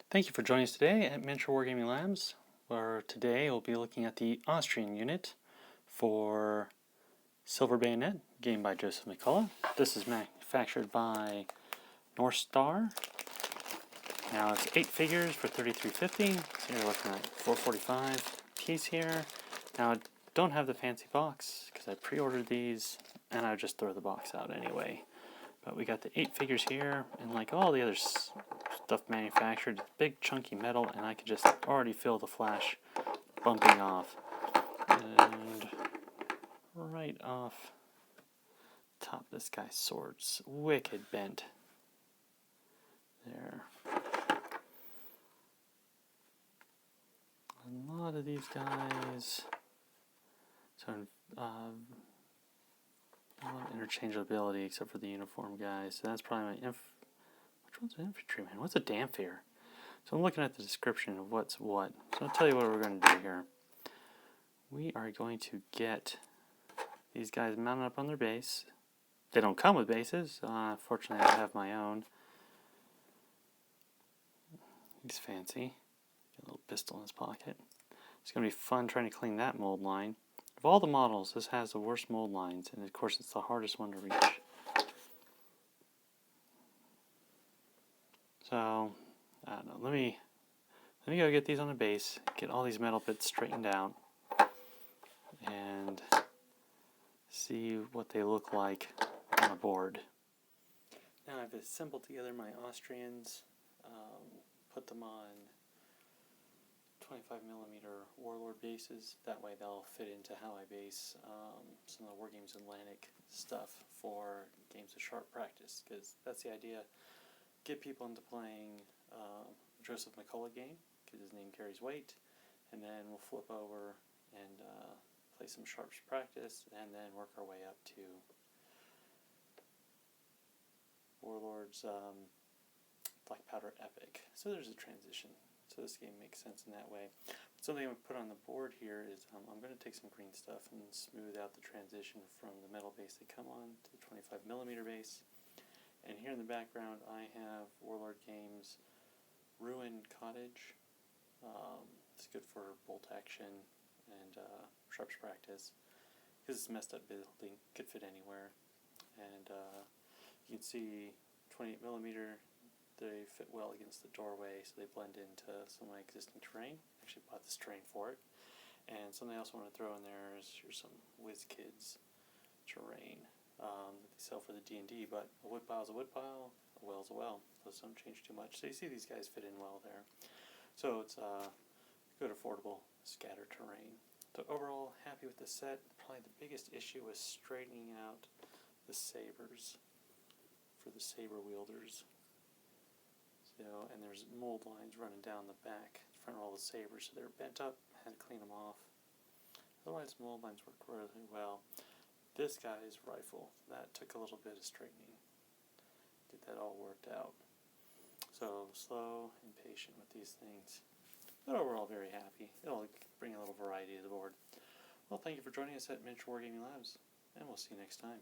Thank you for joining us today at Miniature Wargaming Labs, where today we'll be looking at the Austrian unit for Silver Bayonet, game by Joseph McCullough. This is manufactured by North Star. Now it's 8 figures for $33.50, so you're looking at $4.45 piece here. Now I don't have the fancy box because I pre-ordered these and I would just throw the box out anyway. But we got the 8 figures here, and like all the other stuff manufactured, big chunky metal, and I can just already feel the flash bumping off. And right off top of this guy's sword's wicked bent. There. A lot of these guys, so a lot of interchangeability except for the uniform guys. So that's probably my which one's an infantryman? What's a Damphir? So I'm looking at the description of what's what. So I'll tell you what we're going to do here. We are going to get these guys mounted up on their base. They don't come with bases. Fortunately, I have my own. He's fancy. Got a little pistol in his pocket. It's going to be fun trying to clean that mold line. Of all the models, this has the worst mold lines, and of course it's the hardest one to reach. So, I don't know, let me go get these on the base, get all these metal bits straightened out, and see what they look like on a board. Now I've assembled together my Austrians, put them on 25mm Warlord bases. That way they'll fit into how I base some of the Wargames Atlantic stuff for games of sharp practice, because that's the idea. Get people into playing Joseph McCullough game, because his name carries weight, and then we'll flip over and play some sharps practice, and then work our way up to Warlord's Black Powder Epic. So there's a transition. So this game makes sense in that way. Something I'm going to put on the board here is I'm going to take some green stuff and smooth out the transition from the metal base they come on to the 25mm base. And here in the background I have Warlord Games Ruined Cottage. It's good for bolt action and sharps practice because it's a messed up building, could fit anywhere. And you can see 28mm, they fit well against the doorway, so they blend into some of my existing terrain. Actually bought this terrain for it. And something else I want to throw in there is here's some WizKids terrain that they sell for the D&D, but a wood pile is a wood pile, a well is a well. Those don't change too much. So you see these guys fit in well there. So it's good, affordable, scattered terrain. So overall, happy with the set. Probably the biggest issue was straightening out the sabers for the saber wielders. So, and there's mold lines running down the back in front of all the sabers, so they're bent up. Had to clean them off. Otherwise, mold lines work really well. This guy's rifle, that took a little bit of straightening. Get that all worked out. So slow and patient with these things. But overall, very happy. It'll bring a little variety to the board. Well, thank you for joining us at Miniature Wargaming Labs, and we'll see you next time.